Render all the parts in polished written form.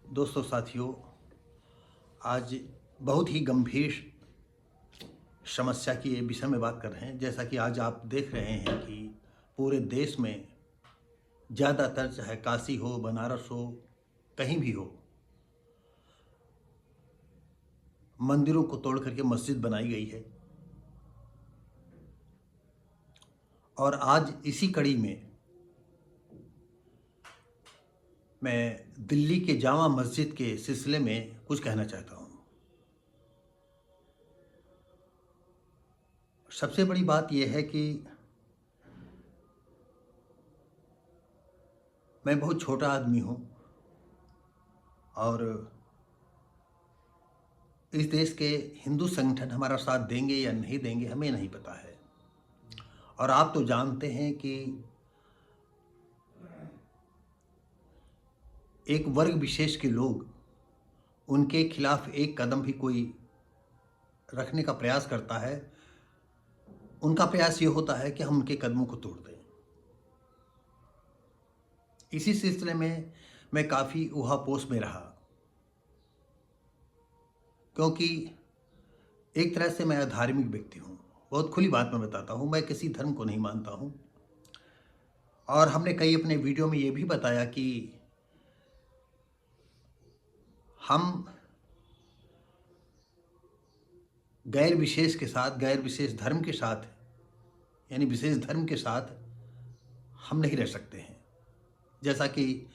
दोस्तों साथियों, आज बहुत ही गंभीर समस्या की विषय में बात कर रहे हैं। जैसा कि आज आप देख रहे हैं कि पूरे देश में ज़्यादातर, चाहे काशी हो, बनारस हो, कहीं भी हो, मंदिरों को तोड़ करके मस्जिद बनाई गई है। और आज इसी कड़ी में मैं दिल्ली के जामा मस्जिद के सिलसिले में कुछ कहना चाहता हूँ। सबसे बड़ी बात यह है कि मैं बहुत छोटा आदमी हूँ और इस देश के हिंदू संगठन हमारा साथ देंगे या नहीं देंगे हमें नहीं पता है। और आप तो जानते हैं कि एक वर्ग विशेष के लोग, उनके खिलाफ एक कदम भी कोई रखने का प्रयास करता है, उनका प्रयास ये होता है कि हम उनके कदमों को तोड़ दें। इसी सिलसिले में मैं काफ़ी ऊहापोस में रहा, क्योंकि एक तरह से मैं अधार्मिक व्यक्ति हूँ। बहुत खुली बात मैं बताता हूँ, मैं किसी धर्म को नहीं मानता हूँ। और हमने कई अपने वीडियो में ये भी बताया कि हम गैर विशेष के साथ, गैर विशेष धर्म के साथ, यानी विशेष धर्म के साथ हम नहीं रह सकते हैं। जैसा कि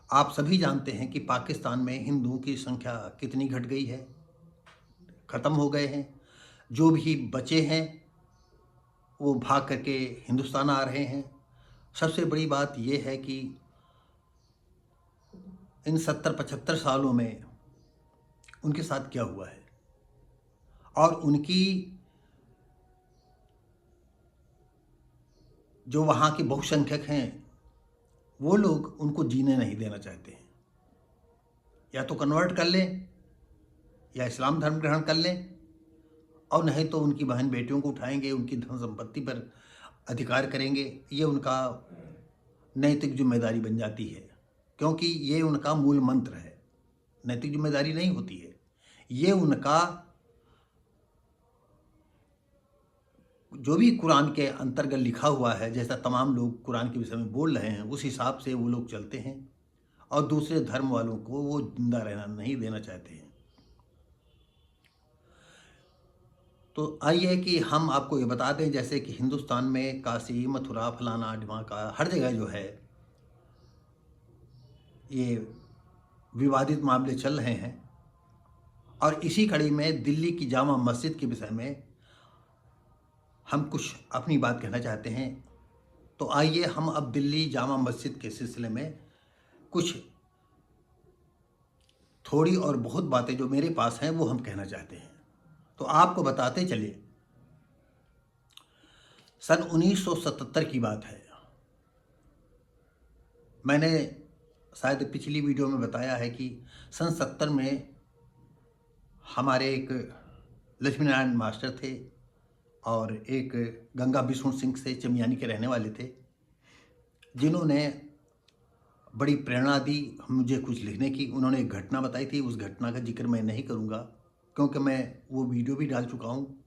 आप सभी जानते हैं कि पाकिस्तान में हिंदुओं की संख्या कितनी घट गई है, ख़त्म हो गए हैं। जो भी बचे हैं वो भाग करके हिंदुस्तान आ रहे हैं। सबसे बड़ी बात यह है कि इन 70-75 सालों में उनके साथ क्या हुआ है, और उनकी जो वहाँ के बहुसंख्यक हैं वो लोग उनको जीने नहीं देना चाहते हैं। या तो कन्वर्ट कर लें या इस्लाम धर्म ग्रहण कर लें, और नहीं तो उनकी बहन बेटियों को उठाएंगे, उनकी धन संपत्ति पर अधिकार करेंगे। ये उनका नैतिक जिम्मेदारी बन जाती है, क्योंकि ये उनका मूल मंत्र है। नैतिक जिम्मेदारी नहीं होती है, ये उनका जो भी कुरान के अंतर्गत लिखा हुआ है, जैसा तमाम लोग कुरान के विषय में बोल रहे हैं, उस हिसाब से वो लोग चलते हैं और दूसरे धर्म वालों को वो जिंदा रहना नहीं देना चाहते हैं। तो आइए कि हम आपको ये बता दें, जैसे कि हिंदुस्तान में काशी, मथुरा, फलाना ढिमाका, हर जगह जो है ये विवादित मामले चल रहे हैं। और इसी कड़ी में दिल्ली की जामा मस्जिद के विषय में हम कुछ अपनी बात कहना चाहते हैं। तो आइए हम अब दिल्ली जामा मस्जिद के सिलसिले में कुछ थोड़ी और बहुत बातें जो मेरे पास हैं वो हम कहना चाहते हैं। तो आपको बताते चले, सन 1977 की बात है। मैंने शायद पिछली वीडियो में बताया है कि सन 70 में हमारे एक लक्ष्मी नारायण मास्टर थे और एक गंगा बिशुन सिंह से चमियानी के रहने वाले थे, जिन्होंने बड़ी प्रेरणा दी मुझे कुछ लिखने की। उन्होंने एक घटना बताई थी, उस घटना का जिक्र मैं नहीं करूँगा क्योंकि मैं वो वीडियो भी डाल चुका हूँ।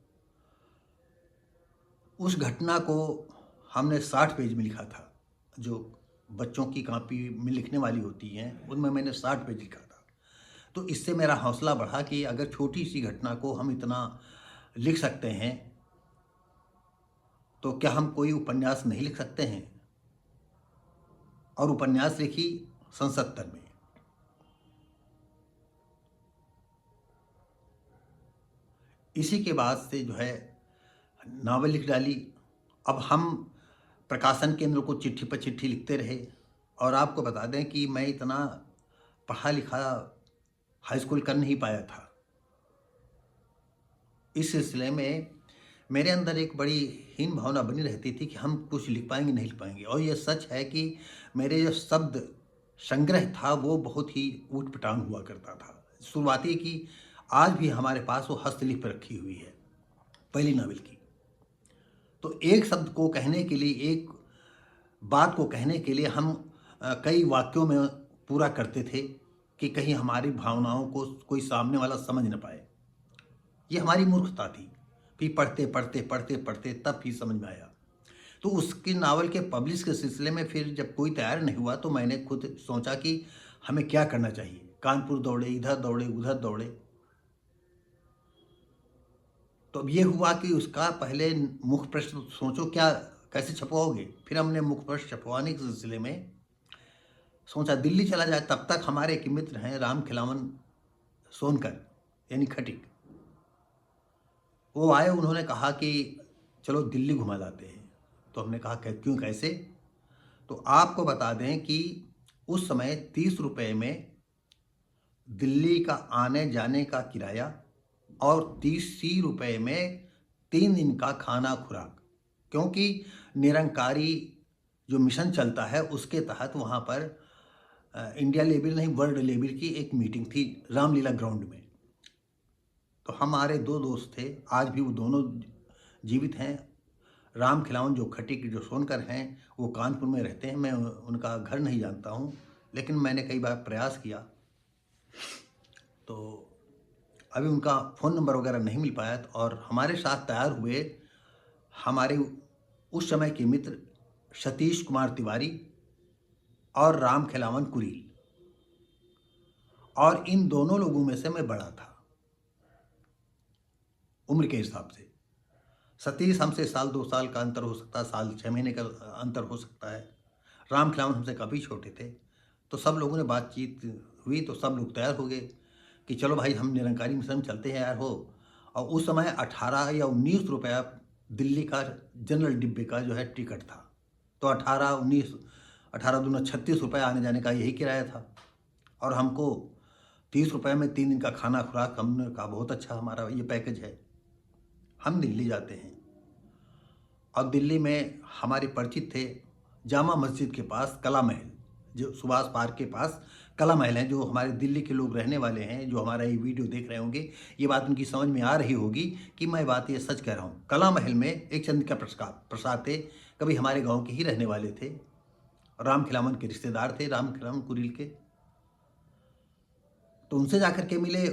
उस घटना को हमने 60 पेज में लिखा था, जो बच्चों की कॉपी में लिखने वाली होती हैं, उनमें मैंने 60 पेज लिखा था। तो इससे मेरा हौसला बढ़ा कि अगर छोटी सी घटना को हम इतना लिख सकते हैं तो क्या हम कोई उपन्यास नहीं लिख सकते हैं। और उपन्यास लिखी सन 70 में। इसी के बाद से जो है नावल लिख डाली। अब हम प्रकाशन केंद्र को चिट्ठी पर चिट्ठी लिखते रहे। और आपको बता दें कि मैं इतना पढ़ा लिखा हाई स्कूल कर नहीं पाया था। इस सिलसिले में मेरे अंदर एक बड़ी हीन भावना बनी रहती थी कि हम कुछ लिख पाएंगे नहीं लिख पाएंगे। और ये सच है कि मेरे जो शब्द संग्रह था वो बहुत ही ऊट पटांग हुआ करता था। शुरुआती की आज भी हमारे पास वो हस्तलिपि पर रखी हुई है, पहली नावल की। तो एक शब्द को कहने के लिए, एक बात को कहने के लिए हम कई वाक्यों में पूरा करते थे। कि कहीं हमारी भावनाओं को कोई सामने वाला समझ न पाए। ये हमारी मूर्खता थी। फिर पढ़ते पढ़ते पढ़ते पढ़ते तब फिर समझ में आया। तो उसकी नावल के पब्लिश के सिलसिले में फिर जब कोई तैयार नहीं हुआ तो मैंने खुद सोचा कि हमें क्या करना चाहिए। कानपुर दौड़े, इधर दौड़े, उधर दौड़े। तो अब ये हुआ कि उसका पहले मुख्य प्रश्न सोचो क्या कैसे छपवाओगे। फिर हमने मुख्य प्रश्न छपवाने के सिलसिले में सोचा दिल्ली चला जाए। तब तक हमारे एक मित्र हैं राम खिलावन सोनकर यानी खटीक, वो आए। उन्होंने कहा कि चलो दिल्ली घुमा लाते हैं। तो हमने कहा क्यों, कैसे? तो आपको बता दें कि उस समय 30 रुपये में दिल्ली का आने जाने का किराया और 30 रुपये में 3 दिन का खाना खुराक, क्योंकि निरंकारी जो मिशन चलता है उसके तहत वहाँ पर इंडिया लेवल नहीं वर्ल्ड लेवल की एक मीटिंग थी रामलीला ग्राउंड में। तो हमारे 2 दोस्त थे, आज भी वो दोनों जीवित हैं। राम खिलावन जो खटीक जो सोनकर हैं वो कानपुर में रहते हैं। मैं उनका घर नहीं जानता हूँ, लेकिन मैंने कई बार प्रयास किया तो अभी उनका फ़ोन नंबर वगैरह नहीं मिल पाया। और हमारे साथ तैयार हुए हमारे उस समय के मित्र सतीश कुमार तिवारी और राम खिलावन कुरील, और इन दोनों लोगों में से मैं बड़ा था उम्र के हिसाब से। सतीश हमसे साल 2 साल का अंतर हो सकता है, साल 6 महीने का अंतर हो सकता है। राम खिलावन हमसे काफ़ी छोटे थे। तो सब लोगों ने बातचीत हुई तो सब लोग तैयार हो गए कि चलो भाई हम निरंकारी मिशन में चलते हैं यार हो। और उस समय 18 या 19 रुपया दिल्ली का जनरल डिब्बे का जो है टिकट था। तो 18 दूना 36 रुपये आने जाने का यही किराया था। और हमको 30 रुपये में 3 दिन का खाना खुराक, हमने कहा बहुत अच्छा हमारा ये पैकेज है। हम दिल्ली जाते हैं और दिल्ली में हमारे परिचित थे जामा मस्जिद के पास कला महल, जो सुभाष पार्क के पास कला महल है। जो हमारे दिल्ली के लोग रहने वाले हैं जो हमारा ये वीडियो देख रहे होंगे, ये बात उनकी समझ में आ रही होगी कि मैं बात ये सच कह रहा हूँ। कला महल में एक चंद्रिका प्रसाद थे, कभी हमारे गाँव के ही रहने वाले थे, राम खिलावन के रिश्तेदार थे, राम खिलावन कुरील के। तो उनसे जाकर के मिले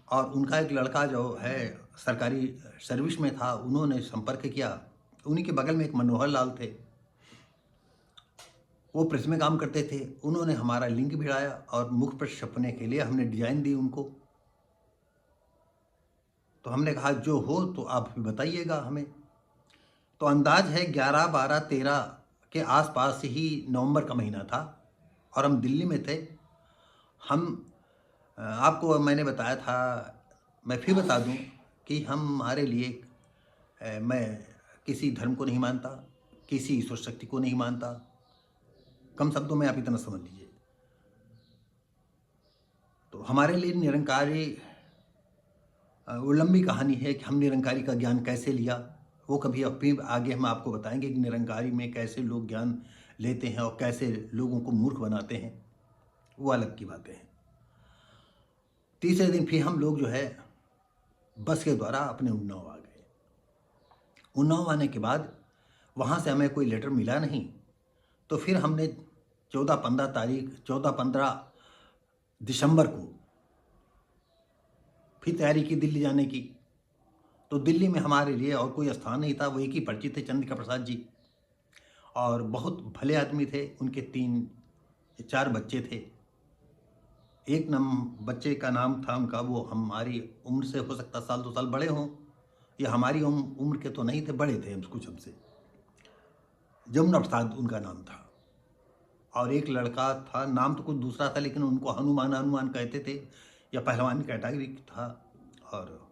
और उनका एक लड़का जो है सरकारी सर्विस में था, उन्होंने संपर्क किया। उन्हीं के बगल में एक मनोहर लाल थे, वो प्रेस में काम करते थे। उन्होंने हमारा लिंक भिड़ाया और मुख पर छपने के लिए हमने डिजाइन दी उनको। तो हमने कहा जो हो तो आप बताइएगा हमें। तो अंदाज है 11, 12, 13 के आसपास ही नवंबर का महीना था और हम दिल्ली में थे। हम आपको मैंने बताया था, मैं फिर बता दूं कि हमारे लिए मैं किसी धर्म को नहीं मानता, किसी ईश्वर शक्ति को नहीं मानता। कम शब्दों में आप इतना समझ लीजिए। तो हमारे लिए निरंकारी वो लंबी कहानी है कि हम निरंकारी का ज्ञान कैसे लिया, वो कभी अपनी आगे हम आपको बताएंगे कि निरंकारी में कैसे लोग ज्ञान लेते हैं और कैसे लोगों को मूर्ख बनाते हैं, वो अलग की बातें हैं। तीसरे दिन फिर हम लोग जो है बस के द्वारा अपने उन्नाव आ गए। उन्नाव आने के बाद वहाँ से हमें कोई लेटर मिला नहीं। तो फिर हमने 14-15 दिसंबर को फिर तैयारी की दिल्ली जाने की। तो दिल्ली में हमारे लिए और कोई स्थान नहीं था, वो एक ही परिचित थे चंद्रिका प्रसाद जी, और बहुत भले आदमी थे। उनके 3-4 बच्चे थे। एक बच्चे का नाम था उनका, वो हमारी उम्र से हो सकता साल 2 साल बड़े हों, या हमारी उम्र के तो नहीं थे, बड़े थे कुछ हमसे। जमुना प्रसाद उनका नाम था। और एक लड़का था, नाम तो कुछ दूसरा था, लेकिन उनको हनुमान कहते थे, या पहलवान कैटेगरी था। और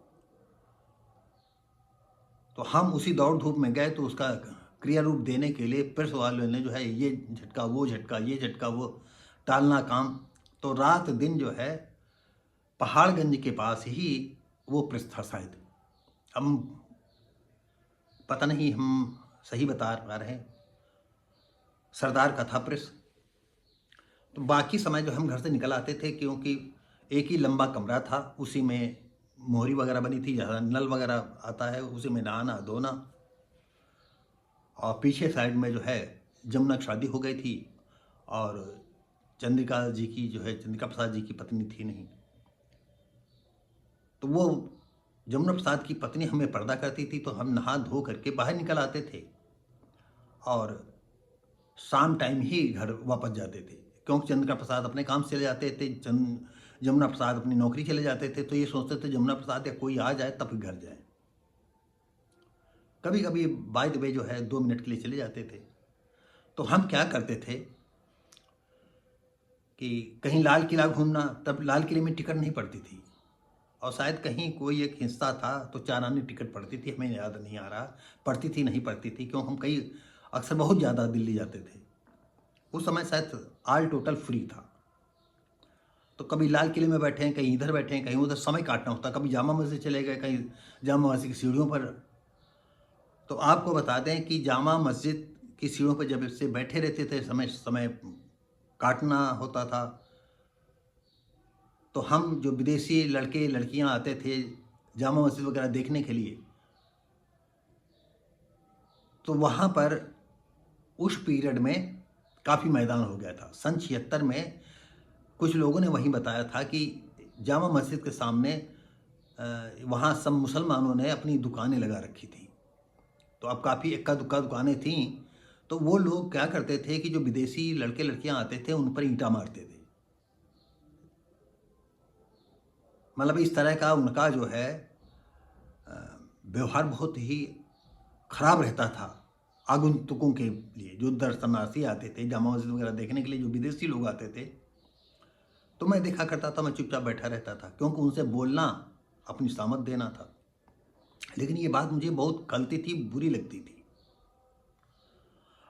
तो हम उसी दौड़ धूप में गए। तो उसका क्रिया रूप देने के लिए प्रेस वालों ने जो है ये झटका वो झटका, ये झटका वो टालना काम। तो रात दिन जो है पहाड़गंज के पास ही वो प्रेस था शायद, हम पता नहीं हम सही बता पा रहे हैं, सरदार का था प्रेस। तो बाकी समय जो हम घर से निकल आते थे, क्योंकि एक ही लंबा कमरा था, उसी में मोहरी वगैरह बनी थी, जहाँ नल वगैरह आता है, उसी में नहाना धोना। और पीछे साइड में जो है जमुना की शादी हो गई थी और चंद्रिका जी की जो है, चंद्रिका प्रसाद जी की पत्नी थी नहीं। तो वो जमुना प्रसाद की पत्नी हमें पर्दा करती थी, तो हम नहा धो करके बाहर निकल आते थे और शाम टाइम ही घर वापस जाते थे, क्योंकि चंद्रिका प्रसाद अपने काम से चले जाते थे, जमुना प्रसाद अपनी नौकरी चले जाते थे। तो ये सोचते थे जमुना प्रसाद या कोई आ जाए तब घर जाए। कभी कभी बाय द वे जो है 2 मिनट के लिए चले जाते थे। तो हम क्या करते थे कि कहीं लाल किला घूमना, तब लाल किले में टिकट नहीं पड़ती थी, और शायद कहीं कोई एक हिस्सा था तो 4 आने टिकट पड़ती थी, हमें याद नहीं आ रहा पड़ती थी नहीं पड़ती थी, क्योंकि हम कई अक्सर बहुत ज़्यादा दिल्ली जाते थे। उस समय शायद ऑल टोटल फ्री था। तो कभी लाल किले में बैठे हैं, कहीं इधर बैठे हैं, कहीं उधर, समय काटना होता। कभी जामा मस्जिद चले गए, कहीं जामा मस्जिद की सीढ़ियों पर। तो आपको बता दें कि जामा मस्जिद की सीढ़ियों पर जब से बैठे रहते थे, समय समय काटना होता था। तो हम जो विदेशी लड़के लड़कियां आते थे जामा मस्जिद वगैरह देखने के लिए, तो वहाँ पर उस पीरियड में काफ़ी मैदान हो गया था। सन 76 में कुछ लोगों ने वहीं बताया था कि जामा मस्जिद के सामने वहाँ सब मुसलमानों ने अपनी दुकानें लगा रखी थी। तो अब काफ़ी इक्का दुक्का दुकानें थीं। तो वो लोग क्या करते थे कि जो विदेशी लड़के लड़कियां आते थे उन पर ईंटा मारते थे। मतलब इस तरह का उनका जो है व्यवहार बहुत ही खराब रहता था आगंतुकों के लिए, जो दर्शनार्थी आते थे जामा मस्जिद वगैरह देखने के लिए, जो विदेशी लोग आते थे। तो मैं देखा करता था, मैं चुपचाप बैठा रहता था, क्योंकि उनसे बोलना अपनी सामत देना था। लेकिन ये बात मुझे बहुत खलती थी, बुरी लगती थी।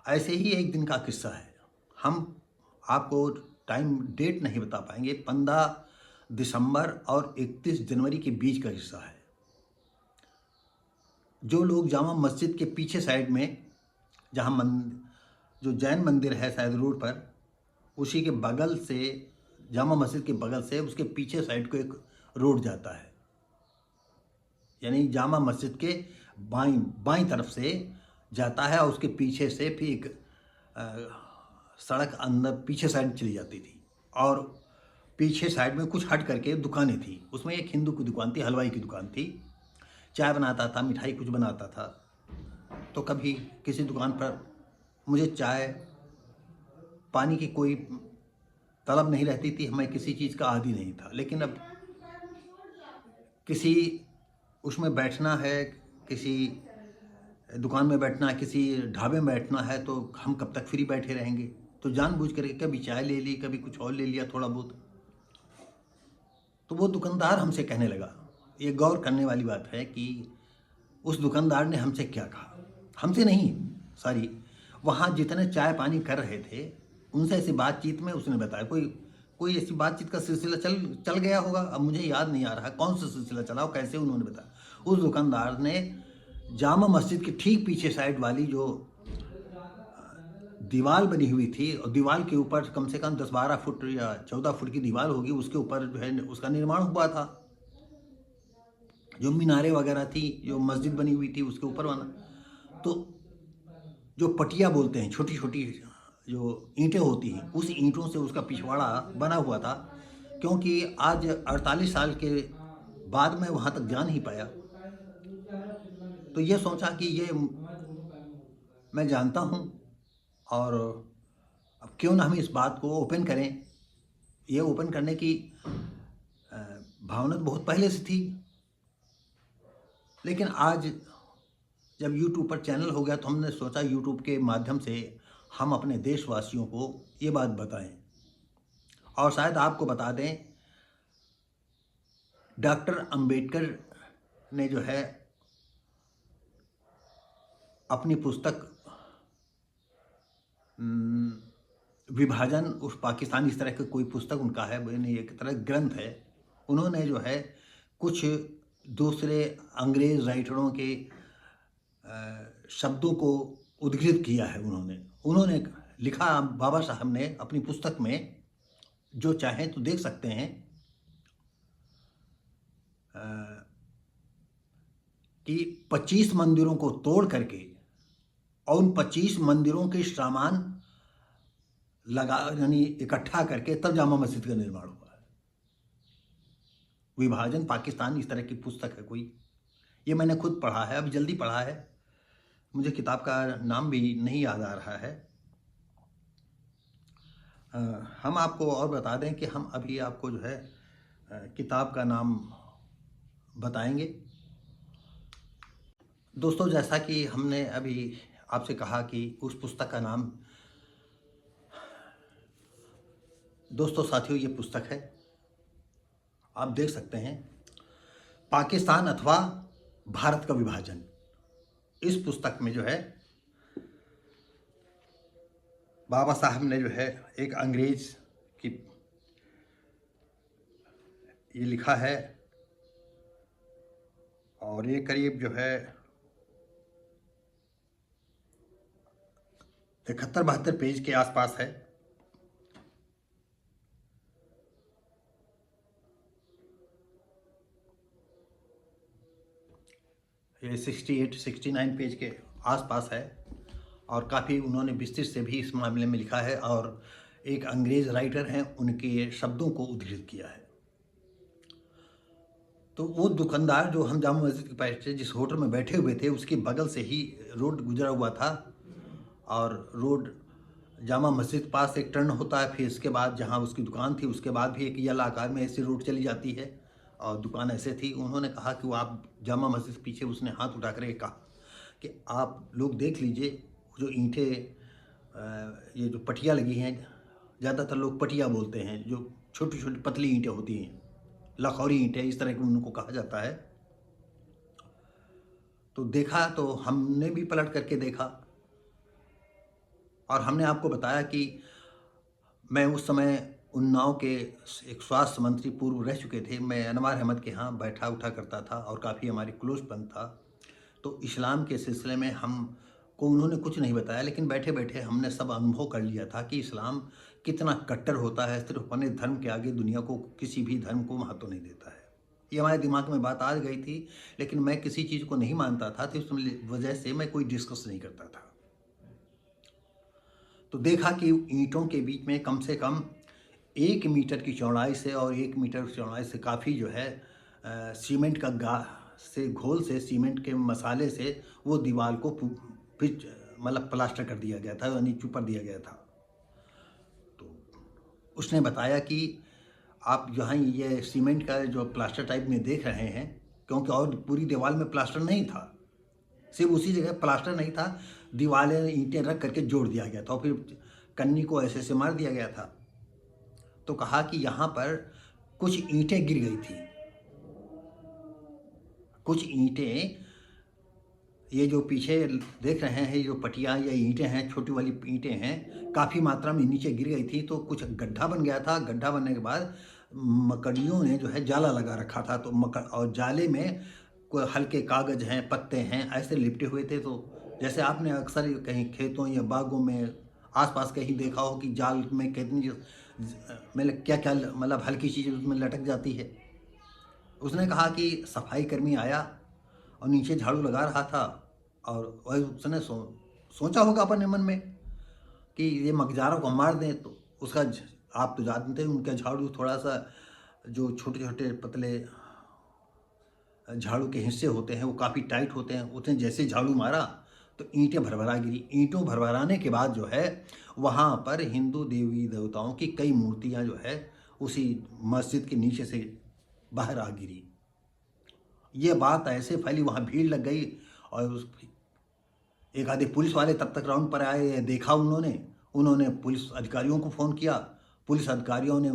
ऐसे ही एक दिन का किस्सा है, हम आपको टाइम डेट नहीं बता पाएंगे, 15 दिसंबर और 31 जनवरी के बीच का हिस्सा है। जो लोग जामा मस्जिद के पीछे साइड में, जहाँ जो जैन मंदिर है शायद रोड पर, उसी के बगल से, जामा मस्जिद के बगल से उसके पीछे साइड को एक रोड जाता है, यानी जामा मस्जिद के बाईं बाईं तरफ से जाता है, और उसके पीछे से फिर एक सड़क अंदर पीछे साइड चली जाती थी, और पीछे साइड में कुछ हट करके दुकानें थी। उसमें एक हिंदू की दुकान थी, हलवाई की दुकान थी, चाय बनाता था, मिठाई कुछ बनाता था। तो कभी किसी दुकान पर मुझे चाय पानी की कोई तलब नहीं रहती थी, मैं किसी चीज़ का आदी नहीं था। लेकिन अब किसी उसमें बैठना है, किसी दुकान में बैठना है, किसी ढाबे में बैठना है, तो हम कब तक फ्री बैठे रहेंगे। तो जानबूझ करके कभी चाय ले ली, कभी कुछ और ले लिया थोड़ा बहुत। तो वो दुकानदार हमसे कहने लगा, ये गौर करने वाली बात है कि उस दुकानदार ने हमसे क्या कहा, हमसे नहीं, सॉरी, वहाँ जितने चाय पानी कर रहे थे उनसे ऐसी बातचीत में उसने बताया, कोई ऐसी बातचीत का सिलसिला चल गया होगा। अब मुझे याद नहीं आ रहा कौन सा सिलसिला चला और कैसे उन्होंने बताया। उस दुकानदार ने जामा मस्जिद के ठीक पीछे साइड वाली जो दीवार बनी हुई थी, और दीवार के ऊपर कम से कम 10-12 फुट या 14 फुट की दीवार होगी, उसके ऊपर जो है उसका निर्माण हुआ था। जो मीनारें वगैरह थी, जो मस्जिद बनी हुई थी उसके ऊपर बना। तो जो पटिया बोलते हैं, छोटी छोटी जो ईंटें होती हैं, उस ईंटों से उसका पिछवाड़ा बना हुआ था। क्योंकि आज 48 साल के बाद मैं वहाँ तक जा नहीं पाया, तो ये सोचा कि ये मैं जानता हूँ, और अब क्यों ना हम इस बात को ओपन करें। ये ओपन करने की भावना तो बहुत पहले से थी, लेकिन आज जब YouTube पर चैनल हो गया तो हमने सोचा YouTube के माध्यम से हम अपने देशवासियों को ये बात बताएं, और शायद आपको बता दें, डॉक्टर अंबेडकर ने जो है अपनी पुस्तक विभाजन उस पाकिस्तान, इस तरह की कोई पुस्तक उनका है, यानी एक तरह ग्रंथ है, उन्होंने जो है कुछ दूसरे अंग्रेज राइटरों के शब्दों को उद्धृत किया है। उन्होंने लिखा, बाबा साहब ने अपनी पुस्तक में, जो चाहें तो देख सकते हैं, कि 25 मंदिरों को तोड़ करके और उन 25 मंदिरों के सामान लगा यानी इकट्ठा करके तब जामा मस्जिद का निर्माण हुआ है। विभाजन पाकिस्तान इस तरह की पुस्तक है कोई, ये मैंने खुद पढ़ा है, अभी जल्दी पढ़ा है, मुझे किताब का नाम भी नहीं याद आ रहा है। हम आपको और बता दें कि हम अभी आपको जो है किताब का नाम बताएंगे। दोस्तों, जैसा कि हमने अभी आपसे कहा कि उस पुस्तक का नाम, दोस्तों साथियों, ये पुस्तक है, आप देख सकते हैं, पाकिस्तान अथवा भारत का विभाजन। इस पुस्तक में जो है बाबा साहब ने जो है एक अंग्रेज की ये लिखा है, और ये करीब जो है 71-72 पेज के आसपास है। ये 68-69 पेज के आसपास है, और काफ़ी उन्होंने विस्तृत से भी इस मामले में लिखा है, और एक अंग्रेज राइटर हैं, उनके शब्दों को उद्धृत किया है। तो वो दुकानदार जो हम जामा मस्जिद के पास जिस होटल में बैठे हुए थे, उसके बगल से ही रोड गुजरा हुआ था, और रोड जामा मस्जिद के पास एक टर्न होता है, फिर इसके बाद जहाँ उसकी दुकान थी उसके बाद भी एक यल आकार में ऐसी रोड चली जाती है, और दुकान ऐसे थी। उन्होंने कहा कि वो आप जामा मस्जिद के पीछे, उसने हाथ उठा कर कहा कि आप लोग देख लीजिए जो ईंटें, ये जो पटिया लगी हैं, ज़्यादातर लोग पटिया बोलते हैं, जो छोटी छोटी पतली ईंटें होती हैं, लखौरी ईंटें इस तरह की उनको कहा जाता है। तो देखा, तो हमने भी पलट करके देखा, और हमने आपको बताया कि मैं उस समय उन्नाव के एक स्वास्थ्य मंत्री पूर्व रह चुके थे, मैं अनवार अहमद के यहाँ बैठा उठा करता था, और काफ़ी हमारी क्लोज बंद था। तो इस्लाम के सिलसिले में हमको उन्होंने कुछ नहीं बताया, लेकिन बैठे बैठे हमने सब अनुभव कर लिया था कि इस्लाम कितना कट्टर होता है, सिर्फ अपने धर्म के आगे दुनिया को, किसी भी धर्म को महत्व नहीं देता है। ये हमारे दिमाग में बात आ गई थी, लेकिन मैं किसी चीज़ को नहीं मानता था, तो इस वजह से मैं कोई डिस्कस नहीं करता था। तो देखा कि ईंटों के बीच में कम से कम 1 मीटर की चौड़ाई से, और 1 मीटर की चौड़ाई से काफ़ी जो है सीमेंट का से घोल से, सीमेंट के मसाले से वो दीवार को पिच मतलब प्लास्टर कर दिया गया था, यानी चुपर दिया गया था। तो उसने बताया कि आप जहाँ ये सीमेंट का जो प्लास्टर टाइप में देख रहे हैं, क्योंकि और पूरी दीवार में प्लास्टर नहीं था, सिर्फ उसी जगह प्लास्टर नहीं था, दीवारें ईंटें रख करके जोड़ दिया गया था, और फिर कन्नी को ऐसे से मार दिया गया था। तो कहा कि यहाँ पर कुछ ईंटें गिर गई थी, कुछ ईंटें, ये जो पीछे देख रहे हैं, जो पटिया या ईंटें हैं, छोटी वाली ईंटें हैं, काफ़ी मात्रा में नीचे गिर गई थी। तो कुछ गड्ढा बन गया था, गड्ढा बनने के बाद मकड़ियों ने जो है जाला लगा रखा था, तो और जाले में कोई हल्के कागज़ हैं, पत्ते हैं, ऐसे लिपटे हुए थे। तो जैसे आपने अक्सर कहीं खेतों या बागों में आसपास कहीं देखा हो कि जाल में कितनी मतलब क्या क्या मतलब हल्की चीज़ उसमें लटक जाती है। उसने कहा कि सफाई कर्मी आया और नीचे झाड़ू लगा रहा था, और वही उसने सोचा होगा अपने मन में कि ये मगजारों को मार दें। तो उसका आप तो जानते हैं उनका झाड़ू थोड़ा सा, जो छोटे छोटे पतले झाड़ू के हिस्से होते हैं वो काफ़ी टाइट होते हैं। उसने जैसे झाड़ू मारा तो ईंटें भरभरा गिरी। ईंटों भरभराने के बाद जो है वहाँ पर हिंदू देवी देवताओं की कई मूर्तियाँ जो है उसी मस्जिद के नीचे से बाहर आ गिरी। ये बात ऐसे फैली, वहाँ भीड़ लग गई, और एक आधे पुलिस वाले तब तक राउंड पर आए, देखा उन्होंने पुलिस अधिकारियों को फ़ोन किया, पुलिस अधिकारियों ने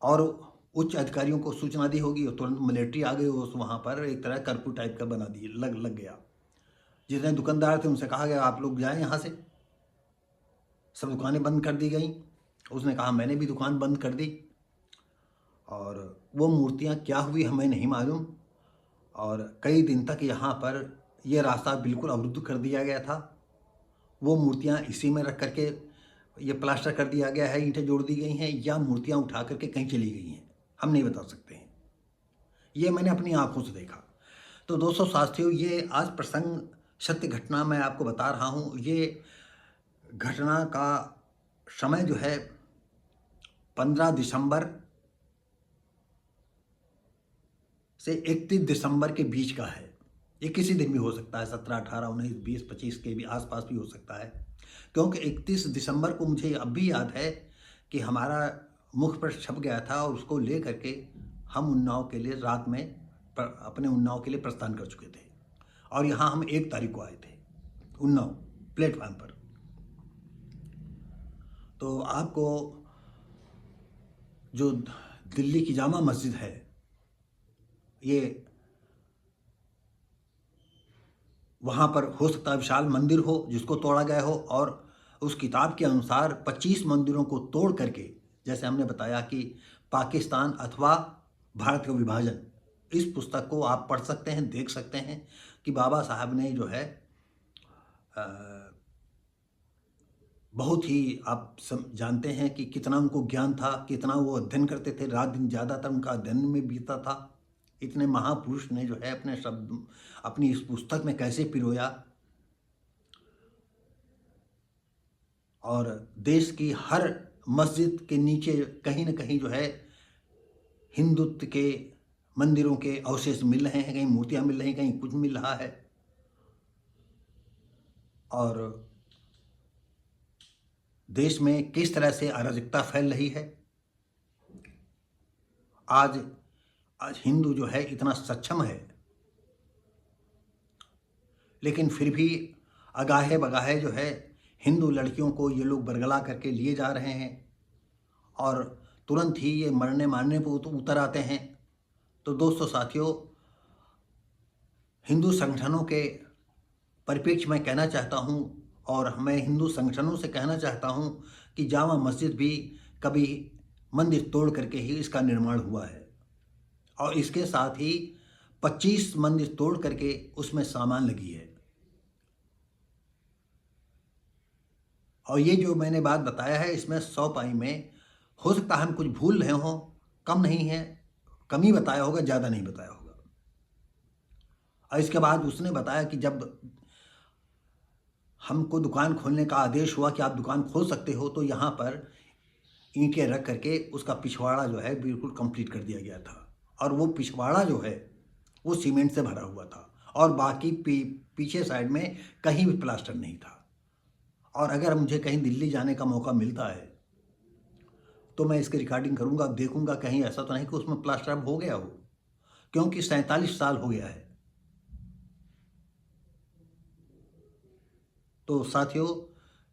और उच्च अधिकारियों को सूचना दी होगी, और तुरंत मिलिट्री आ गई, उस वहाँ पर एक तरह कर्फ्यू टाइप का बना दिए, लग गया। जितने दुकानदार थे उनसे कहा गया आप लोग जाएं यहाँ से, सब दुकानें बंद कर दी गई। उसने कहा मैंने भी दुकान बंद कर दी, और वो मूर्तियाँ क्या हुई हमें नहीं मालूम, और कई दिन तक यहाँ पर ये रास्ता बिल्कुल अवरुद्ध कर दिया गया था। वो मूर्तियाँ इसी में रख करके ये प्लास्टर कर दिया गया है, ईंटें जोड़ दी गई हैं, या मूर्तियाँ उठा करके कहीं चली गई हैं, हम नहीं बता सकते हैं। ये मैंने अपनी आंखों से देखा। तो दोस्तों साथियों, ये आज प्रसंग सत्य घटना मैं आपको बता रहा हूँ। ये घटना का समय जो है 15 दिसंबर से 31 दिसंबर के बीच का है। ये किसी दिन भी हो सकता है, 17, 18, 19, 20, 25 के भी आसपास भी हो सकता है, क्योंकि 31 दिसंबर को मुझे अब भी याद है कि हमारा मुख पर छप गया था और उसको ले करके हम उन्नाव के लिए रात में अपने उन्नाव के लिए प्रस्थान कर चुके थे और यहाँ हम 1 तारीख को आए थे उन्नाव प्लेटफार्म पर। तो आपको जो दिल्ली की जामा मस्जिद है, ये वहाँ पर हो सकता है विशाल मंदिर हो जिसको तोड़ा गया हो, और उस किताब के अनुसार 25 मंदिरों को तोड़ करके, जैसे हमने बताया कि पाकिस्तान अथवा भारत का विभाजन, इस पुस्तक को आप पढ़ सकते हैं, देख सकते हैं कि बाबा साहब ने जो है बहुत ही आप जानते हैं कि कितना उनको ज्ञान था, कितना वो अध्ययन करते थे, रात दिन ज़्यादातर उनका अध्ययन में बीतता था। इतने महापुरुष ने जो है अपने शब्द अपनी इस पुस्तक में कैसे पिरोया और देश की हर मस्जिद के नीचे कहीं न कहीं जो है हिंदुत्व के मंदिरों के अवशेष मिल रहे हैं, कहीं मूर्तियाँ मिल रही हैं, कहीं कुछ मिल रहा है। और देश में किस तरह से अराजकता फैल रही है। आज हिंदू जो है इतना सक्षम है, लेकिन फिर भी अगाहे बगाहे जो है हिंदू लड़कियों को ये लोग बरगला करके लिए जा रहे हैं और तुरंत ही ये मरने मारने पर उतर आते हैं। तो दोस्तों साथियों, हिंदू संगठनों के परिप्रेक्ष्य में कहना चाहता हूँ और मैं हिंदू संगठनों से कहना चाहता हूँ कि जामा मस्जिद भी कभी मंदिर तोड़ करके ही इसका निर्माण हुआ है और इसके साथ ही 25 मंदिर तोड़ करके उसमें सामान लगी है। और ये जो मैंने बात बताया है इसमें 100 पाई में हो सकता है हम कुछ भूल रहे हों, कम नहीं है, कम ही बताया होगा, ज़्यादा नहीं बताया होगा। और इसके बाद उसने बताया कि जब हमको दुकान खोलने का आदेश हुआ कि आप दुकान खोल सकते हो, तो यहाँ पर ईंटें रख करके उसका पिछवाड़ा जो है बिल्कुल कंप्लीट कर दिया गया था और वो पिछवाड़ा जो है वो सीमेंट से भरा हुआ था और बाकी पीछे साइड में कहीं भी प्लास्टर नहीं था। और अगर मुझे कहीं दिल्ली जाने का मौका मिलता है तो मैं इसकी रिकॉर्डिंग करूँगा, देखूँगा कहीं ऐसा तो नहीं कि उसमें प्लास्टर अब हो गया हो, क्योंकि 47 साल हो गया है। तो साथियों,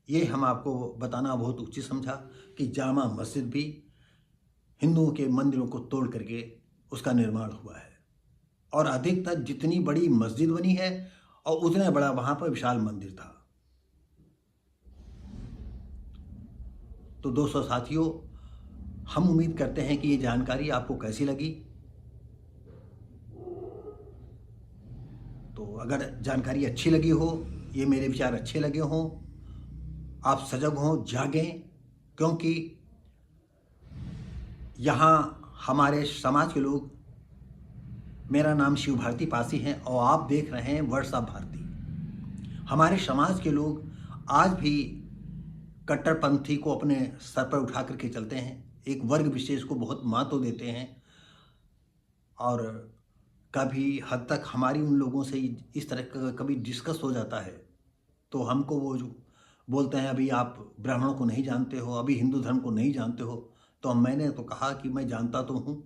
ये हम आपको बताना बहुत उचित समझा कि जामा मस्जिद भी हिंदुओं के मंदिरों को तोड़ करके उसका निर्माण हुआ है और अधिकतर जितनी बड़ी मस्जिद बनी है और उतना बड़ा वहाँ पर विशाल मंदिर था। तो दोस्तों साथियों, हम उम्मीद करते हैं कि ये जानकारी आपको कैसी लगी। तो अगर जानकारी अच्छी लगी हो, ये मेरे विचार अच्छे लगे हों, आप सजग हों, जागें, क्योंकि यहाँ हमारे समाज के लोग, मेरा नाम शिव भारती पासी है और आप देख रहे हैं वर्ड्स ऑफ भारती। हमारे समाज के लोग आज भी कट्टरपंथी को अपने सर पर उठा करके चलते हैं, एक वर्ग विशेष को बहुत महत्व देते हैं और कभी हद तक हमारी उन लोगों से इस तरह का कभी डिस्कस हो जाता है तो हमको वो जो बोलते हैं अभी आप ब्राह्मणों को नहीं जानते हो, अभी हिंदू धर्म को नहीं जानते हो। तो मैंने तो कहा कि मैं जानता तो हूँ,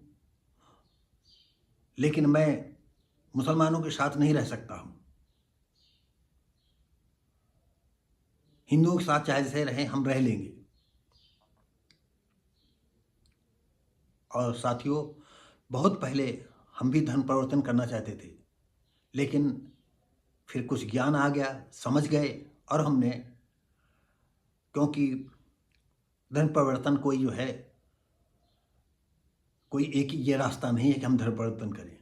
लेकिन मैं मुसलमानों के साथ नहीं रह सकता हूँ। हिंदुओं के साथ चाहे जैसे रहें, हम रह लेंगे। और साथियों, बहुत पहले हम भी धर्म परिवर्तन करना चाहते थे, लेकिन फिर कुछ ज्ञान आ गया, समझ गए और हमने, क्योंकि धर्म परिवर्तन कोई जो है कोई एक ही ये रास्ता नहीं है कि हम धर्म परिवर्तन करें।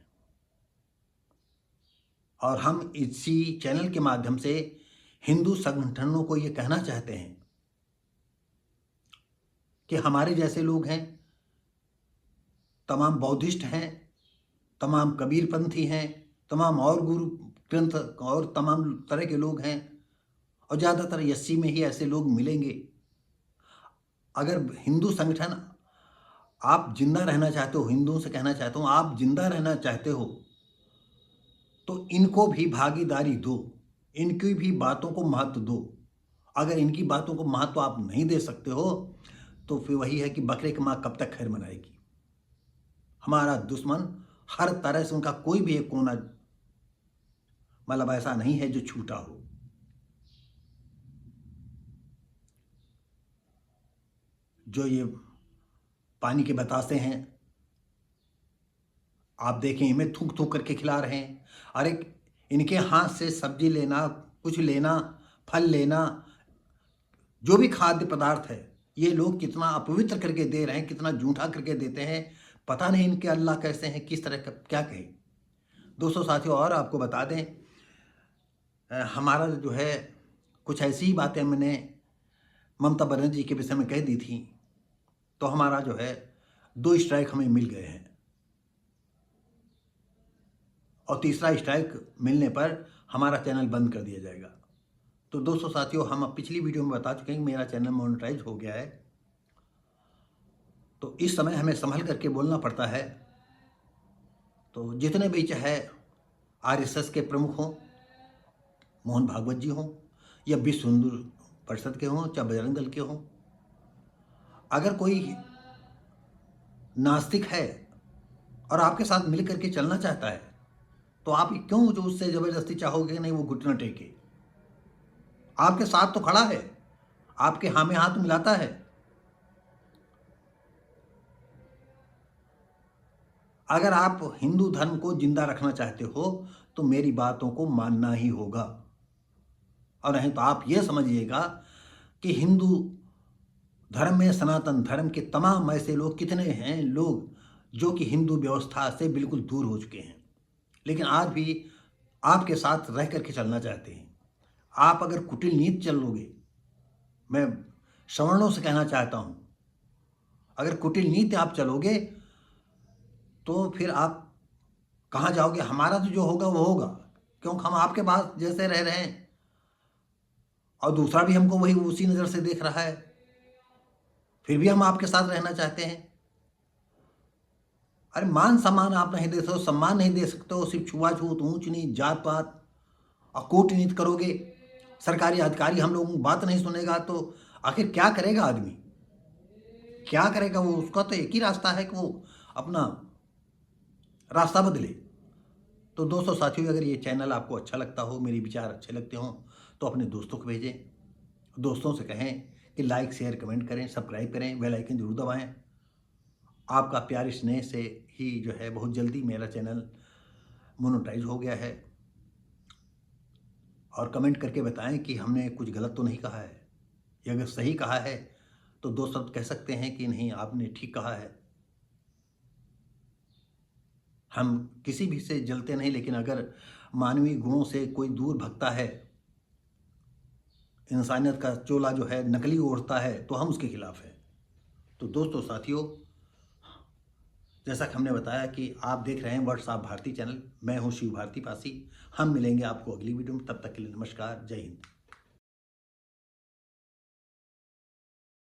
और हम इसी चैनल के माध्यम से हिंदू संगठनों को ये कहना चाहते हैं कि हमारे जैसे लोग हैं, तमाम बौद्धिस्ट हैं, तमाम कबीरपंथी हैं, तमाम और गुरु ग्रंथ और तमाम तरह के लोग हैं और ज़्यादातर 80 में ही ऐसे लोग मिलेंगे। अगर हिंदू संगठन आप जिंदा रहना चाहते हो, हिंदुओं से कहना चाहता हूँ, आप जिंदा रहना चाहते हो तो इनको भी भागीदारी दो, इनकी भी बातों को महत्व दो। अगर इनकी बातों को महत्व आप नहीं दे सकते हो तो फिर वही है कि बकरे की माँ कब तक खैर मनाएगी। हमारा दुश्मन हर तरह से, उनका कोई भी एक कोना मतलब ऐसा नहीं है जो छूटा हो। जो ये पानी के बतासे हैं, आप देखें इन्हें थूक थूक करके खिला रहे हैं। अरे इनके हाथ से सब्जी लेना, कुछ लेना, फल लेना, जो भी खाद्य पदार्थ है, ये लोग कितना अपवित्र करके दे रहे हैं, कितना झूठा करके देते हैं। पता नहीं इनके अल्लाह कैसे हैं, किस तरह का क्या कहें। दोस्तों साथियों, और आपको बता दें, हमारा जो है कुछ ऐसी ही बातें मैंने ममता बनर्जी जी के विषय में कह दी थी, तो हमारा जो है 2 स्ट्राइक हमें मिल गए हैं और तीसरा स्ट्राइक मिलने पर हमारा चैनल बंद कर दिया जाएगा। तो दोस्तों साथियों, हम अब पिछली वीडियो में बता चुके हैं कि मेरा चैनल मोनेटाइज हो गया है, तो इस समय हमें संभल करके बोलना पड़ता है। तो जितने भी चाहे आरएसएस के प्रमुख हों, मोहन भागवत जी हों, या विश्व हिंदू परिषद के हों, चाहे बजरंग दल के हों, अगर कोई नास्तिक है और आपके साथ मिल करके चलना चाहता है तो आप क्यों जो उससे जबरदस्ती चाहोगे नहीं वो घुटना टेके। आपके साथ तो खड़ा है, आपके हाँ में हाथ मिलाता है। अगर आप हिंदू धर्म को जिंदा रखना चाहते हो तो मेरी बातों को मानना ही होगा, और नहीं तो आप ये समझिएगा कि हिंदू धर्म में, सनातन धर्म के तमाम ऐसे लोग कितने हैं, लोग जो कि हिंदू व्यवस्था से बिल्कुल दूर हो चुके हैं, लेकिन आज भी आपके साथ रह करके चलना चाहते हैं। आप अगर कुटिल नीति चलोगे, मैं सवर्णों से कहना चाहता हूं, अगर कुटिल नीति आप चलोगे तो फिर आप कहाँ जाओगे। हमारा तो जो होगा वो होगा, क्योंकि हम आपके पास जैसे रह रहे हैं और दूसरा भी हमको वही उसी नज़र से देख रहा है, फिर भी हम आपके साथ रहना चाहते हैं। अरे मान सम्मान आप नहीं दे सकते हो, सम्मान नहीं दे सकते हो, सिर्फ छुआछूत, ऊंच नीच, जात पात और कूटनीति करोगे। सरकारी अधिकारी हम लोगों की बात नहीं सुनेगा तो आखिर क्या करेगा आदमी, क्या करेगा वो। उसका तो एक ही रास्ता है कि वो अपना रास्ता बदले। तो दोस्तों साथियों, अगर ये चैनल आपको अच्छा लगता हो, मेरे विचार अच्छे लगते हों, तो अपने दोस्तों को भेजें, दोस्तों से कहें कि लाइक शेयर कमेंट करें, सब्सक्राइब करें, बेल आइकन जरूर दबाएं। आपका प्यार स्नेह से ही जो है बहुत जल्दी मेरा चैनल मोनेटाइज हो गया है। और कमेंट करके बताएं कि हमने कुछ गलत तो नहीं कहा है, या अगर सही कहा है तो 2 शब्द कह सकते हैं कि नहीं आपने ठीक कहा है। हम किसी भी से जलते नहीं, लेकिन अगर मानवीय गुणों से कोई दूर भगता है, इंसानियत का चोला जो है नकली ओढ़ता है, तो हम उसके खिलाफ हैं। तो दोस्तों साथियों, जैसा कि हमने बताया कि आप देख रहे हैं व्हाट्सएप भारती चैनल, मैं हूं शिव भारती पासी। हम मिलेंगे आपको अगली वीडियो में, तब तक के लिए नमस्कार, जय हिंद।